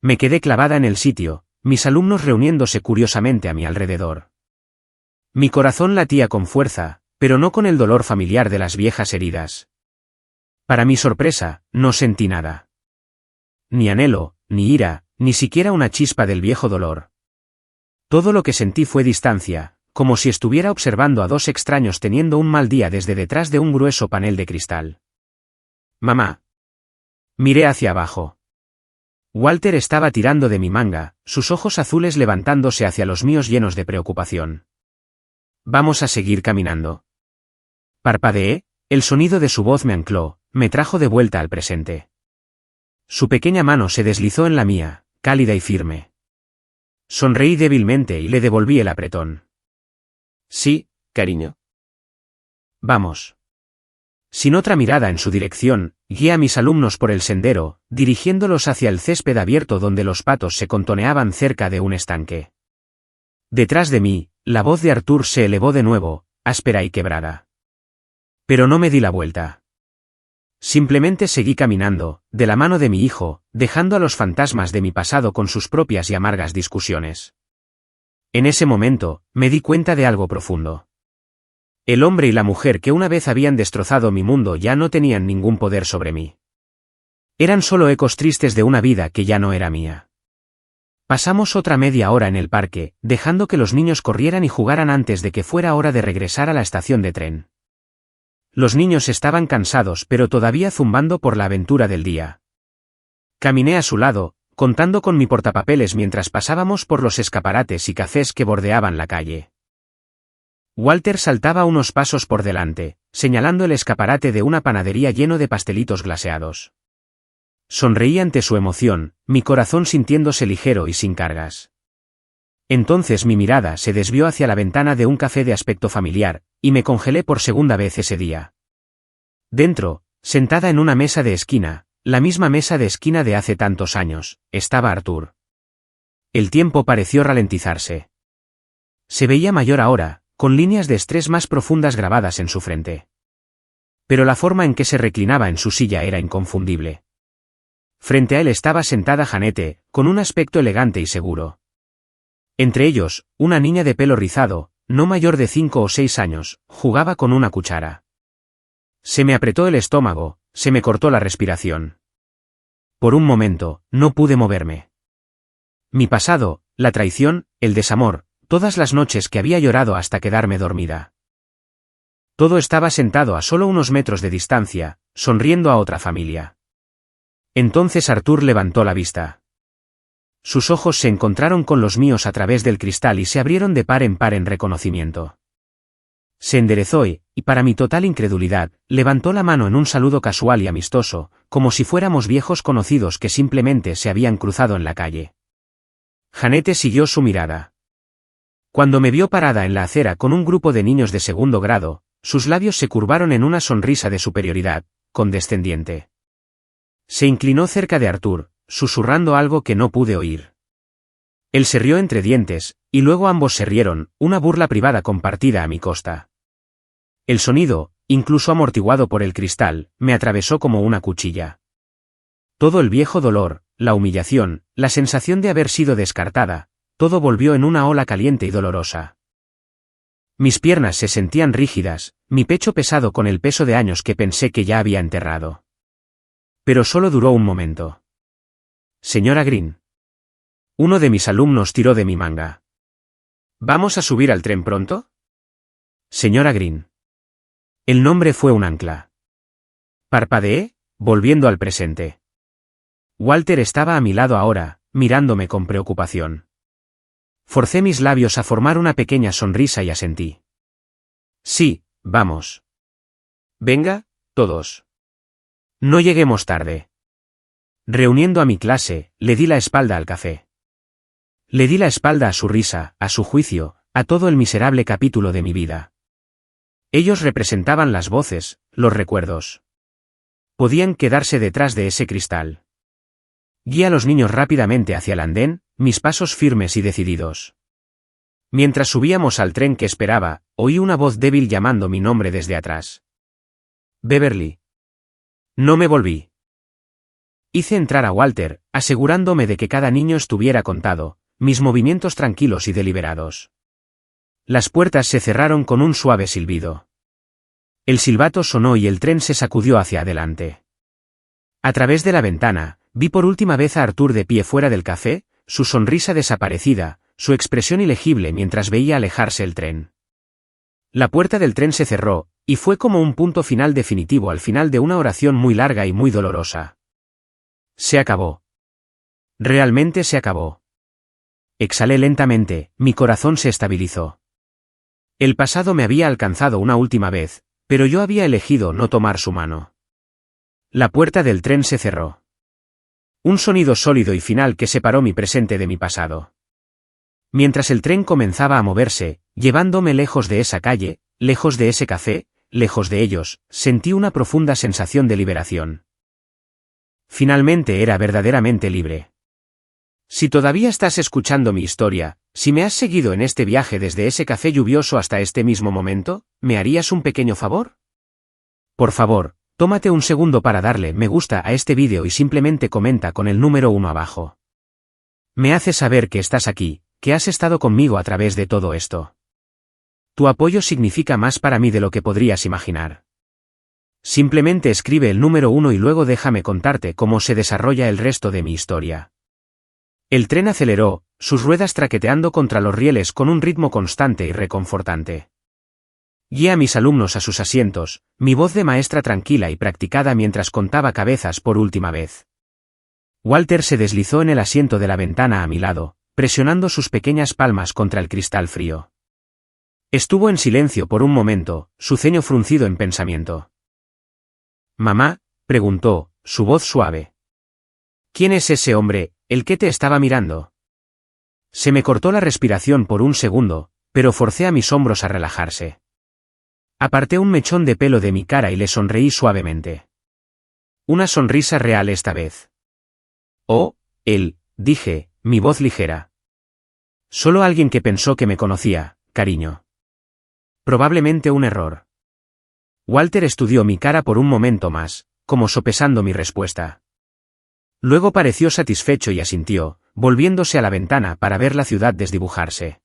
Me quedé clavada en el sitio, mis alumnos reuniéndose curiosamente a mi alrededor. Mi corazón latía con fuerza, pero no con el dolor familiar de las viejas heridas. Para mi sorpresa, no sentí nada. Ni anhelo, ni ira, ni siquiera una chispa del viejo dolor. Todo lo que sentí fue distancia, como si estuviera observando a dos extraños teniendo un mal día desde detrás de un grueso panel de cristal. Mamá. Miré hacia abajo. Walter estaba tirando de mi manga, sus ojos azules levantándose hacia los míos llenos de preocupación. Vamos a seguir caminando. Parpadeé, el sonido de su voz me ancló, me trajo de vuelta al presente. Su pequeña mano se deslizó en la mía, cálida y firme. Sonreí débilmente y le devolví el apretón. Sí, cariño. Vamos. Sin otra mirada en su dirección, guié a mis alumnos por el sendero, dirigiéndolos hacia el césped abierto donde los patos se contoneaban cerca de un estanque. Detrás de mí, la voz de Arthur se elevó de nuevo, áspera y quebrada. Pero no me di la vuelta. Simplemente seguí caminando, de la mano de mi hijo, dejando a los fantasmas de mi pasado con sus propias y amargas discusiones. En ese momento, me di cuenta de algo profundo. El hombre y la mujer que una vez habían destrozado mi mundo ya no tenían ningún poder sobre mí. Eran solo ecos tristes de una vida que ya no era mía. Pasamos otra media hora en el parque, dejando que los niños corrieran y jugaran antes de que fuera hora de regresar a la estación de tren. Los niños estaban cansados pero todavía zumbando por la aventura del día. Caminé a su lado, contando con mi portapapeles mientras pasábamos por los escaparates y cafés que bordeaban la calle. Walter saltaba unos pasos por delante, señalando el escaparate de una panadería lleno de pastelitos glaseados. Sonreí ante su emoción, mi corazón sintiéndose ligero y sin cargas. Entonces mi mirada se desvió hacia la ventana de un café de aspecto familiar, y me congelé por segunda vez ese día. Dentro, sentada en una mesa de esquina, la misma mesa de esquina de hace tantos años, estaba Arthur. El tiempo pareció ralentizarse. Se veía mayor ahora, con líneas de estrés más profundas grabadas en su frente. Pero la forma en que se reclinaba en su silla era inconfundible. Frente a él estaba sentada Janete, con un aspecto elegante y seguro. Entre ellos, una niña de pelo rizado, no mayor de 5 o 6 años, jugaba con una cuchara. Se me apretó el estómago, se me cortó la respiración. Por un momento, no pude moverme. Mi pasado, la traición, el desamor, todas las noches que había llorado hasta quedarme dormida. Todo estaba sentado a solo unos metros de distancia, sonriendo a otra familia. Entonces Arthur levantó la vista. Sus ojos se encontraron con los míos a través del cristal y se abrieron de par en par en reconocimiento. Se enderezó y, para mi total incredulidad, levantó la mano en un saludo casual y amistoso, como si fuéramos viejos conocidos que simplemente se habían cruzado en la calle. Janete siguió su mirada. Cuando me vio parada en la acera con un grupo de niños de segundo grado, sus labios se curvaron en una sonrisa de superioridad, condescendiente. Se inclinó cerca de Arthur, susurrando algo que no pude oír. Él se rió entre dientes, y luego ambos se rieron, una burla privada compartida a mi costa. El sonido, incluso amortiguado por el cristal, me atravesó como una cuchilla. Todo el viejo dolor, la humillación, la sensación de haber sido descartada, todo volvió en una ola caliente y dolorosa. Mis piernas se sentían rígidas, mi pecho pesado con el peso de años que pensé que ya había enterrado. Pero solo duró un momento. Señora Green. Uno de mis alumnos tiró de mi manga. ¿Vamos a subir al tren pronto? Señora Green. El nombre fue un ancla. Parpadeé, volviendo al presente. Walter estaba a mi lado ahora, mirándome con preocupación. Forcé mis labios a formar una pequeña sonrisa y asentí. Sí, vamos. Venga, todos. No lleguemos tarde. Reuniendo a mi clase, le di la espalda al café. Le di la espalda a su risa, a su juicio, a todo el miserable capítulo de mi vida. Ellos representaban las voces, los recuerdos. Podían quedarse detrás de ese cristal. Guié a los niños rápidamente hacia el andén, mis pasos firmes y decididos. Mientras subíamos al tren que esperaba, oí una voz débil llamando mi nombre desde atrás. Beverly. No me volví. Hice entrar a Walter, asegurándome de que cada niño estuviera contado, mis movimientos tranquilos y deliberados. Las puertas se cerraron con un suave silbido. El silbato sonó y el tren se sacudió hacia adelante. A través de la ventana, vi por última vez a Arthur de pie fuera del café, su sonrisa desaparecida, su expresión ilegible mientras veía alejarse el tren. La puerta del tren se cerró, y fue como un punto final definitivo al final de una oración muy larga y muy dolorosa. Se acabó. Realmente se acabó. Exhalé lentamente, mi corazón se estabilizó. El pasado me había alcanzado una última vez, pero yo había elegido no tomar su mano. La puerta del tren se cerró. Un sonido sólido y final que separó mi presente de mi pasado. Mientras el tren comenzaba a moverse, llevándome lejos de esa calle, lejos de ese café, lejos de ellos, sentí una profunda sensación de liberación. Finalmente era verdaderamente libre. Si todavía estás escuchando mi historia, si me has seguido en este viaje desde ese café lluvioso hasta este mismo momento, ¿me harías un pequeño favor? Por favor, tómate un segundo para darle me gusta a este vídeo y simplemente comenta con el número 1 abajo. Me hace saber que estás aquí, que has estado conmigo a través de todo esto. Tu apoyo significa más para mí de lo que podrías imaginar. Simplemente escribe el número 1 y luego déjame contarte cómo se desarrolla el resto de mi historia. El tren aceleró, sus ruedas traqueteando contra los rieles con un ritmo constante y reconfortante. Guié a mis alumnos a sus asientos, mi voz de maestra tranquila y practicada mientras contaba cabezas por última vez. Walter se deslizó en el asiento de la ventana a mi lado, presionando sus pequeñas palmas contra el cristal frío. Estuvo en silencio por un momento, su ceño fruncido en pensamiento. «Mamá», preguntó, su voz suave. «¿Quién es ese hombre, el que te estaba mirando?» Se me cortó la respiración por un segundo, pero forcé a mis hombros a relajarse. Aparté un mechón de pelo de mi cara y le sonreí suavemente. Una sonrisa real esta vez. «Oh, él», dije, mi voz ligera. «Solo alguien que pensó que me conocía, cariño». Probablemente un error. Walter estudió mi cara por un momento más, como sopesando mi respuesta. Luego pareció satisfecho y asintió, volviéndose a la ventana para ver la ciudad desdibujarse.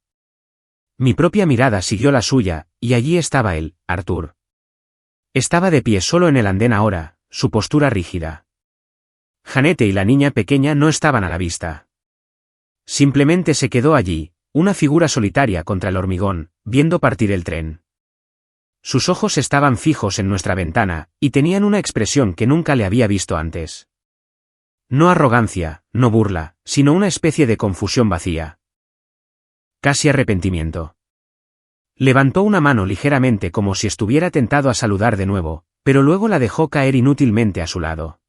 Mi propia mirada siguió la suya, y allí estaba él, Arthur. Estaba de pie solo en el andén ahora, su postura rígida. Janete y la niña pequeña no estaban a la vista. Simplemente se quedó allí, una figura solitaria contra el hormigón, viendo partir el tren. Sus ojos estaban fijos en nuestra ventana, y tenían una expresión que nunca le había visto antes. No arrogancia, no burla, sino una especie de confusión vacía. Casi arrepentimiento. Levantó una mano ligeramente como si estuviera tentado a saludar de nuevo, pero luego la dejó caer inútilmente a su lado.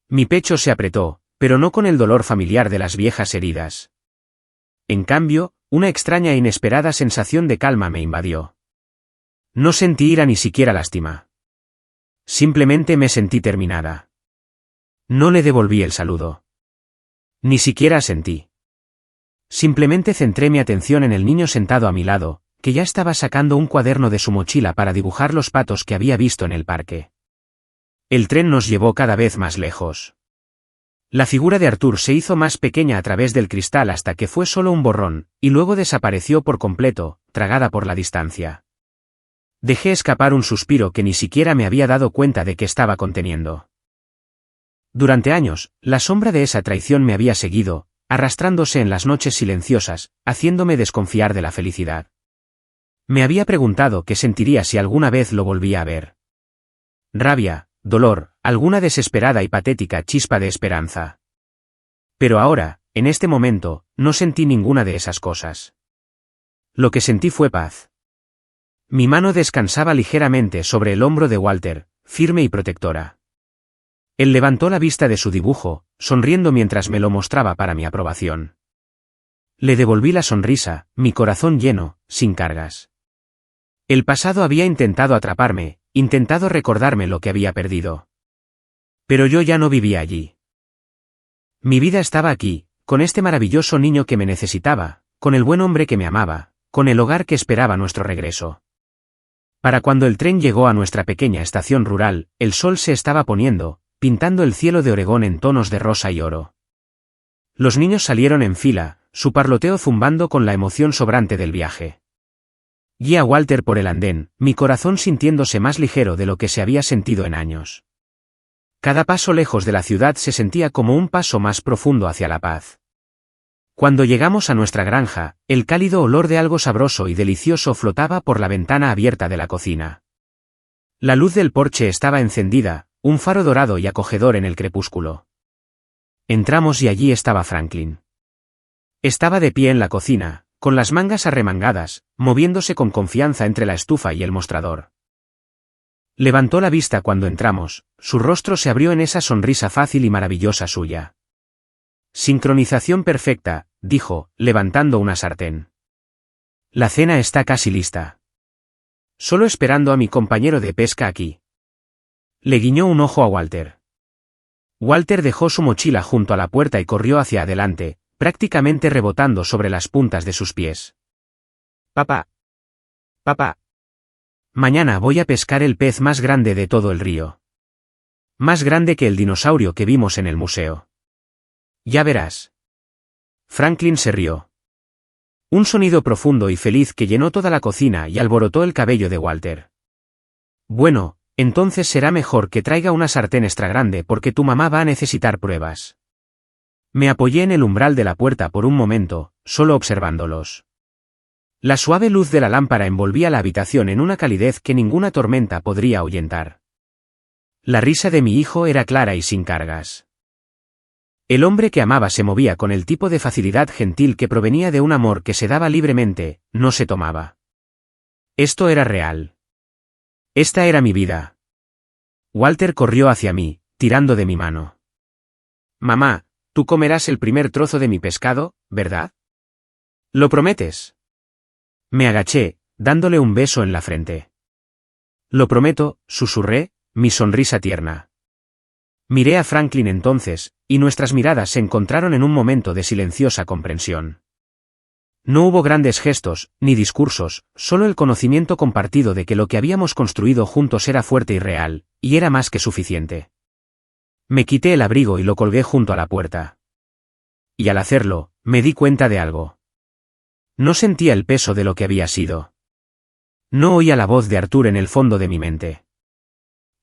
Mi pecho se apretó, pero no con el dolor familiar de las viejas heridas. En cambio, una extraña e inesperada sensación de calma me invadió. No sentí ira ni siquiera lástima. Simplemente me sentí terminada. No le devolví el saludo. Ni siquiera sentí. Simplemente centré mi atención en el niño sentado a mi lado, que ya estaba sacando un cuaderno de su mochila para dibujar los patos que había visto en el parque. El tren nos llevó cada vez más lejos. La figura de Arthur se hizo más pequeña a través del cristal hasta que fue solo un borrón, y luego desapareció por completo, tragada por la distancia. Dejé escapar un suspiro que ni siquiera me había dado cuenta de que estaba conteniendo. Durante años, la sombra de esa traición me había seguido, arrastrándose en las noches silenciosas, haciéndome desconfiar de la felicidad. Me había preguntado qué sentiría si alguna vez lo volvía a ver. Rabia, dolor, alguna desesperada y patética chispa de esperanza. Pero ahora, en este momento, no sentí ninguna de esas cosas. Lo que sentí fue paz. Mi mano descansaba ligeramente sobre el hombro de Walter, firme y protectora. Él levantó la vista de su dibujo, sonriendo mientras me lo mostraba para mi aprobación. Le devolví la sonrisa, mi corazón lleno, sin cargas. El pasado había intentado atraparme, intentado recordarme lo que había perdido. Pero yo ya no vivía allí. Mi vida estaba aquí, con este maravilloso niño que me necesitaba, con el buen hombre que me amaba, con el hogar que esperaba nuestro regreso. Para cuando el tren llegó a nuestra pequeña estación rural, el sol se estaba poniendo, pintando el cielo de Oregón en tonos de rosa y oro. Los niños salieron en fila, su parloteo zumbando con la emoción sobrante del viaje. Guié a Walter por el andén, mi corazón sintiéndose más ligero de lo que se había sentido en años. Cada paso lejos de la ciudad se sentía como un paso más profundo hacia la paz. Cuando llegamos a nuestra granja, el cálido olor de algo sabroso y delicioso flotaba por la ventana abierta de la cocina. La luz del porche estaba encendida, un faro dorado y acogedor en el crepúsculo. Entramos y allí estaba Franklin. Estaba de pie en la cocina, con las mangas arremangadas, moviéndose con confianza entre la estufa y el mostrador. Levantó la vista cuando entramos, su rostro se abrió en esa sonrisa fácil y maravillosa suya. Sincronización perfecta, dijo, levantando una sartén. La cena está casi lista. solo esperando a mi compañero de pesca aquí. Le guiñó un ojo a Walter. Walter dejó su mochila junto a la puerta y corrió hacia adelante, prácticamente rebotando sobre las puntas de sus pies. Papá. Papá. Mañana voy a pescar el pez más grande de todo el río. Más grande que el dinosaurio que vimos en el museo. Ya verás. Franklin se rió. Un sonido profundo y feliz que llenó toda la cocina y alborotó el cabello de Walter. Bueno, entonces será mejor que traiga una sartén extra grande porque tu mamá va a necesitar pruebas. Me apoyé en el umbral de la puerta por un momento, solo observándolos. La suave luz de la lámpara envolvía la habitación en una calidez que ninguna tormenta podría ahuyentar. La risa de mi hijo era clara y sin cargas. El hombre que amaba se movía con el tipo de facilidad gentil que provenía de un amor que se daba libremente, no se tomaba. Esto era real. Esta era mi vida. Walter corrió hacia mí, tirando de mi mano. Mamá, tú comerás el primer trozo de mi pescado, ¿verdad? ¿Lo prometes? Me agaché, dándole un beso en la frente. Lo prometo, susurré, mi sonrisa tierna. Miré a Franklin entonces, y nuestras miradas se encontraron en un momento de silenciosa comprensión. No hubo grandes gestos, ni discursos, solo el conocimiento compartido de que lo que habíamos construido juntos era fuerte y real, y era más que suficiente. Me quité el abrigo y lo colgué junto a la puerta. Y al hacerlo, me di cuenta de algo. No sentía el peso de lo que había sido. No oía la voz de Arthur en el fondo de mi mente.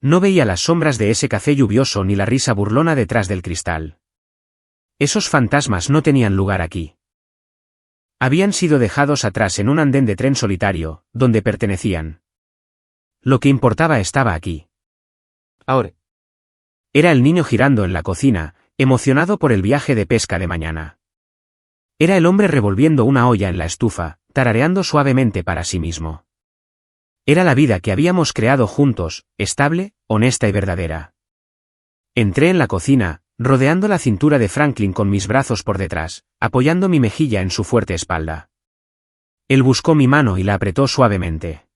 No veía las sombras de ese café lluvioso ni la risa burlona detrás del cristal. Esos fantasmas no tenían lugar aquí. Habían sido dejados atrás en un andén de tren solitario, donde pertenecían. Lo que importaba estaba aquí. Ahora. Era el niño girando en la cocina, emocionado por el viaje de pesca de mañana. Era el hombre revolviendo una olla en la estufa, tarareando suavemente para sí mismo. Era la vida que habíamos creado juntos, estable, honesta y verdadera. Entré en la cocina, rodeando la cintura de Franklin con mis brazos por detrás, apoyando mi mejilla en su fuerte espalda. Él buscó mi mano y la apretó suavemente.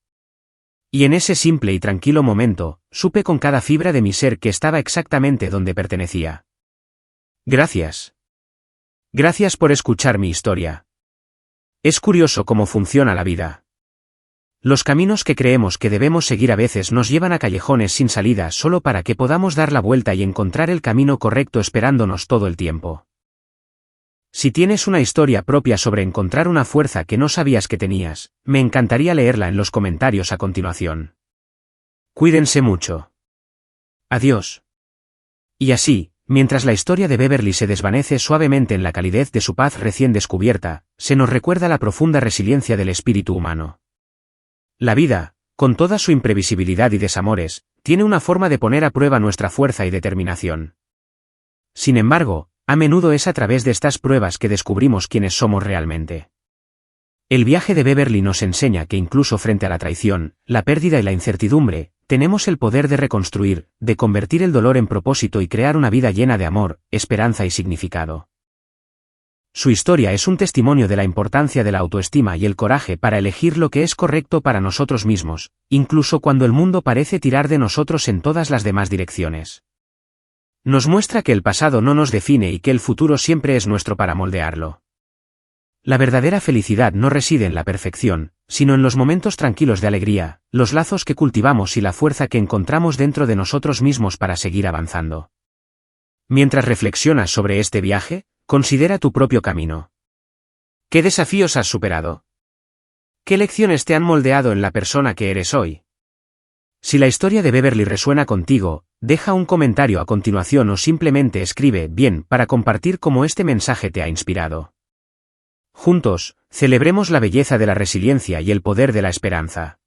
Y en ese simple y tranquilo momento, supe con cada fibra de mi ser que estaba exactamente donde pertenecía. Gracias. Gracias por escuchar mi historia. Es curioso cómo funciona la vida. Los caminos que creemos que debemos seguir a veces nos llevan a callejones sin salida solo para que podamos dar la vuelta y encontrar el camino correcto esperándonos todo el tiempo. Si tienes una historia propia sobre encontrar una fuerza que no sabías que tenías, me encantaría leerla en los comentarios a continuación. Cuídense mucho. Adiós. Y así, mientras la historia de Beverly se desvanece suavemente en la calidez de su paz recién descubierta, se nos recuerda la profunda resiliencia del espíritu humano. La vida, con toda su imprevisibilidad y desamores, tiene una forma de poner a prueba nuestra fuerza y determinación. Sin embargo, a menudo es a través de estas pruebas que descubrimos quiénes somos realmente. El viaje de Beverly nos enseña que incluso frente a la traición, la pérdida y la incertidumbre, tenemos el poder de reconstruir, de convertir el dolor en propósito y crear una vida llena de amor, esperanza y significado. Su historia es un testimonio de la importancia de la autoestima y el coraje para elegir lo que es correcto para nosotros mismos, incluso cuando el mundo parece tirar de nosotros en todas las demás direcciones. Nos muestra que el pasado no nos define y que el futuro siempre es nuestro para moldearlo. La verdadera felicidad no reside en la perfección, sino en los momentos tranquilos de alegría, los lazos que cultivamos y la fuerza que encontramos dentro de nosotros mismos para seguir avanzando. Mientras reflexionas sobre este viaje, considera tu propio camino. ¿Qué desafíos has superado? ¿Qué lecciones te han moldeado en la persona que eres hoy? Si la historia de Beverly resuena contigo, deja un comentario a continuación o simplemente escribe bien para compartir cómo este mensaje te ha inspirado. Juntos, celebremos la belleza de la resiliencia y el poder de la esperanza.